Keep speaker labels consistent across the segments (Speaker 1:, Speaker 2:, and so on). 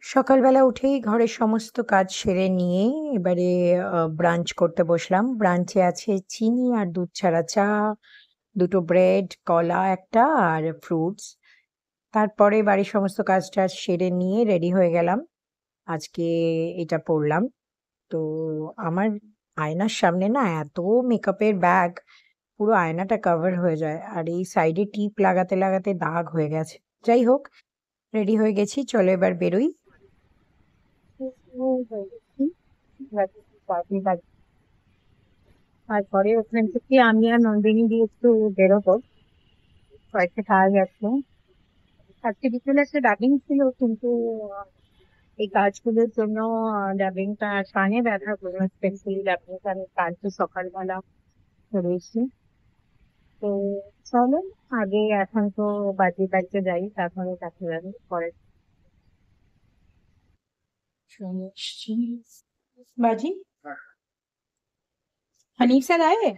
Speaker 1: সকালবেলা উঠেই ঘরের সমস্ত কাজ সেরে নিয়ে এবারে ব্রাঞ্চ করতে বসলাম। ব্রাঞ্চে আছে চিনি আর দুধ ছাড়া চা, ২ টো ব্রেড, কলা একটা আর ফ্রুটস। তারপরে বাড়ির সমস্ত কাজ-টাজ সেরে নিয়ে রেডি হয়ে গেলাম। আজকে এটা পড়লাম। তো আমার আয়নার সামনে না এত মেকআপের ব্যাগ, পুরো আয়নাটা কভার হয়ে যায়। আর এই সাইডে টিপ লাগাতে, লাগাতে দাগ হয়ে গেছে। যাই হোক, রেডি হয়ে গেছি। চলো এবার বেরোই। হয়ে গেছি। তারপরে ওখান থেকে আমি আর নন্দিনী দিয়ে একটু বেরোবো, কয়েকটা কাজ আছে। আজকে বিকেলে একটা ডাবিং ছিল, কিন্তু আহ, এই কাজগুলোর জন্য ডাবিংটা কানে ব্যথা করলো, স্পেশালি ডাবিংটা আমি কালকে সকালবেলা করেছি। তো চলো, আগে এখন তো বাড়িতে যাই, তারপরে দেখা যাবে পরে। চলে এসছি। बाजी हनीफ सर आए?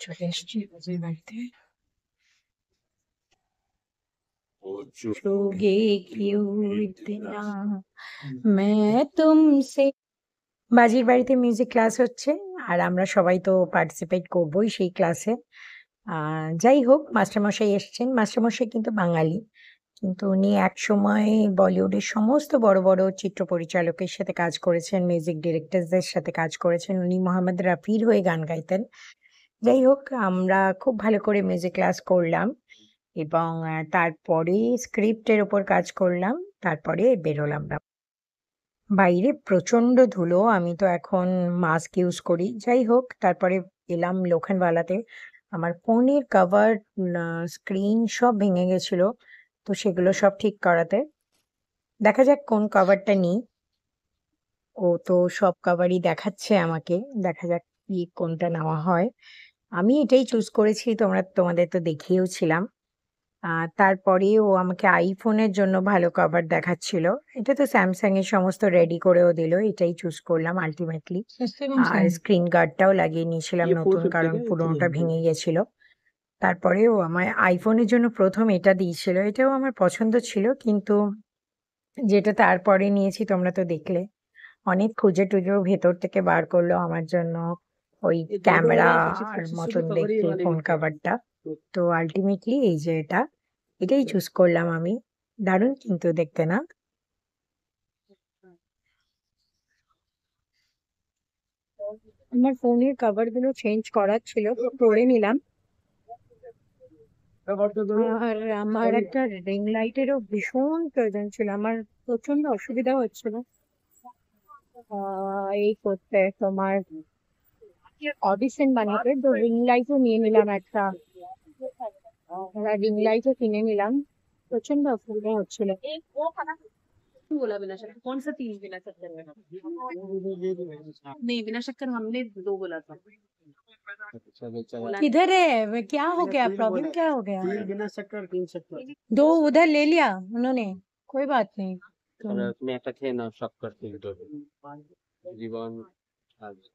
Speaker 1: চলে এসছি বাজির বাড়িতে। पूछोगे क्यों इतना मैं तुमसे। বাজির বাড়িতে মিউজিক ক্লাস হচ্ছে, আর আমরা সবাই তো পার্টিসিপেট করবোই সেই ক্লাসে। যাই হোক, মাস্টারমশাই এসছেন। মাস্টারমশাই কিন্তু বাঙালি, কিন্তু উনি একসময় বলিউডের সমস্ত বড় বড় চিত্র পরিচালকের সাথে কাজ করেছেন, মিউজিক ডিরেক্টরদের সাথে কাজ করেছেন। উনি মোহাম্মদ রফির হয়ে গান গাইতেন। যাই হোক, আমরা খুব ভালো করে মিউজিক ক্লাস করলাম এবং তারপরে স্ক্রিপ্টের ওপর কাজ করলাম। তারপরে বেরোলাম। বাইরে প্রচন্ড ধুলো। আমি তো এখন মাস্ক ইউজ করি। যাই হোক, তারপরে এলাম লোখণ্ডওয়ালাতে। আমার ফোনের কভার, স্ক্রিন সব ভেঙে গেছিল। তো সেগুলো সব ঠিক করাতে। দেখা যাক কোন কভারটা নিই। ও তো সব কভারই দেখাচ্ছে আমাকে। দেখা যাক কি কোনটা নেওয়া হয়। আমি এটাই চুজ করেছি। তোমাদের তো দেখিয়েওছিলাম। তারপরে ও আমাকে আইফোনের জন্য ভালো কভার দেখাচ্ছিল। এটা তো স্যামসাং এর সমস্ত রেডি করেও দিল। এটাই চুজ করলাম আল্টিমেটলি। আর স্ক্রিন গার্ডটাও লাগিয়ে নিয়েছিলাম নতুন, কারণ পুরোনোটা ভেঙে গেছিল। তারপরে ও আমায় আইফোনের জন্য প্রথম এটা দিয়েছিল। এটাও আমার পছন্দ ছিল, কিন্তু যেটা তারপরে নিয়েছি তোমরা তো দেখলে। অনেক খুঁজে টুজেও ভেতর থেকে বার করলো আমার জন্য ওই ক্যামেরার মতন দেখতে ফোন কভারটা। তো আল্টিমেটলি এই যে এটাই চুজ করলাম আমি। দারুণ কিন্তু দেখতে, না? আমার ফোনের কভার গুলো চেঞ্জ করার ছিল, তো করে নিলাম। আর আমার একটা রিং লাইটেরও ভীষণ প্রয়োজন ছিল। আমার প্রচন্ড অসুবিধা হচ্ছিল এই করতে, তোমার অডিশন বানাতে। তো রিং লাইটও নিয়ে নিলাম একটা, রিং লাইটও কিনে নিলাম। প্রচন্ড অসুবিধা হচ্ছিল।
Speaker 2: बोला बिना शक्कर कौन सा 3 बिना शक्कर में नहीं बिना शक्कर हमने 2 बोला था
Speaker 1: किधर है? क्या हो गया? प्रॉब्लम क्या हो गया?
Speaker 3: 3 बिना शक्कर 3 शक्कर
Speaker 1: 2 उधर ले लिया उन्होंने, कोई बात नहीं।
Speaker 3: তুমি একটা খেয়ে নাও শক্কর কিন্তু জীবন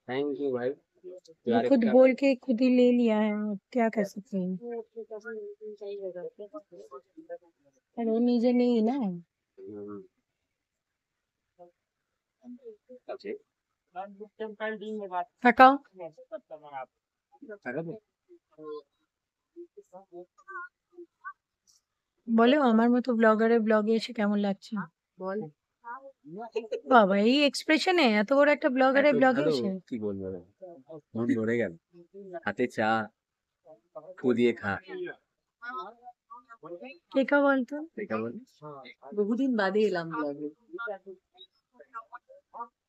Speaker 3: থ্যাংক ইউ ভাই তুই
Speaker 1: वो खुद
Speaker 3: আরেকটা
Speaker 1: बोल के खुद ही ले लिया है, क्या कर सकते हैं। पर वो नीचे नहीं ना।
Speaker 3: আছে
Speaker 1: हटाओ।
Speaker 3: টাকা দে
Speaker 1: বলো, আমার মতো ব্লগারের ব্লগে এসে কেমন লাগছে?
Speaker 2: बोल
Speaker 1: বাবা, এই এক্সপ্রেশনে এত বড় একটা ব্লগারের
Speaker 3: এত
Speaker 1: ব্লগে
Speaker 3: ভালো
Speaker 1: এসে।
Speaker 3: কি বলবো রে মন ভরে গেল হাতে চা ফু দিয়ে খা
Speaker 1: কে কা বলতো?
Speaker 3: দেখা বল
Speaker 2: বহুদিন বাদে এলাম ব্লগে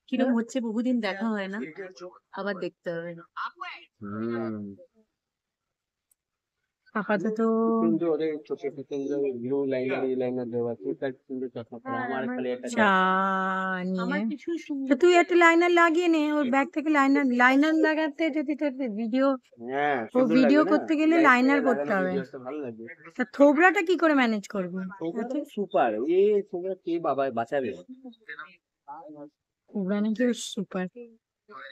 Speaker 2: কিরম হচ্ছে বহুদিন দেখা হয় না আবার দেখতে হবে
Speaker 3: হুম
Speaker 1: আপাতত
Speaker 3: কিন্তু ওদের চোখে কিন্তু ব্লু লাইনার এই লাইনার দেওয়া আছে, তার কিন্তু চশমা পরে
Speaker 2: হ্যাঁ,
Speaker 3: আমার
Speaker 2: আমার
Speaker 3: খালি একটা
Speaker 1: চা
Speaker 2: আমার
Speaker 1: নিয়ে
Speaker 2: কিছু
Speaker 1: তো তুই একটা লাইনার লাগিয়ে নে ওর ব্যাগ থেকে লাইনার লাগাতে যদি তোর ভিডিও
Speaker 3: হ্যাঁ
Speaker 1: ও
Speaker 3: সুন্দর
Speaker 1: ভিডিও
Speaker 3: লাগবে না,
Speaker 1: করতে গেলে
Speaker 3: লাইট
Speaker 1: লাইনার
Speaker 3: থেকে
Speaker 1: করতে
Speaker 3: লাগালে
Speaker 1: হবে
Speaker 3: ভিডিওটা ভালো লাগবে।
Speaker 1: তা থোবড়াটা কি করে ম্যানেজ করবি
Speaker 3: থোবড়া
Speaker 1: এত
Speaker 3: তো সুপার, এই থোবড়া কে বাবা বাঁচাবে?
Speaker 1: থোবড়া নাকি সুপার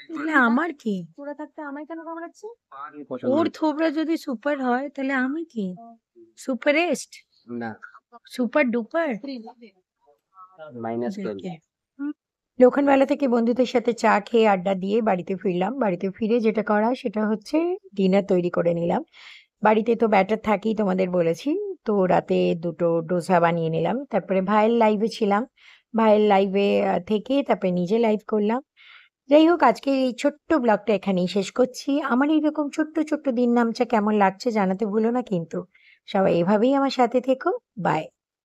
Speaker 1: তাহলে আমার কি
Speaker 2: তোরা থাকতে আমায় কেন কামড়াচ্ছে?
Speaker 3: পছন্দ
Speaker 1: ওর
Speaker 3: হয়েছে?
Speaker 1: থোবড়া যদি সুপার হয় তাহলে আমি কি সুপারেস্ট
Speaker 3: না,
Speaker 1: সুপার ডুপার
Speaker 3: -10।
Speaker 1: দেখে লোখনবেলা থেকে বন্ধুদের সাথে চা খেয়ে আড্ডা দিয়ে বাড়িতে ফিরলাম বাড়িতে ফিরে যেটা করা সেটা হচ্ছে ডিনার তৈরি করে নিলাম বাড়িতে তো ব্যাটার থাকেই তোমাদের বলেছি তো রাতে দুটো ডোসা বানিয়ে নিলাম তারপরে ভাইয়ের লাইভে ছিলাম ভাইয়ের লাইভে থেকে তারপরে নিজে লাইভ করলাম যাই হোক আজকে এই ছোট্ট ব্লগটা এখানেই শেষ করছি আমার এইরকম ছোট্ট ছোট্ট দিন নামচা কেমন লাগছে জানাতে ভুলো না কিন্তু সবাই এভাবেই আমার সাথে থেকো বাই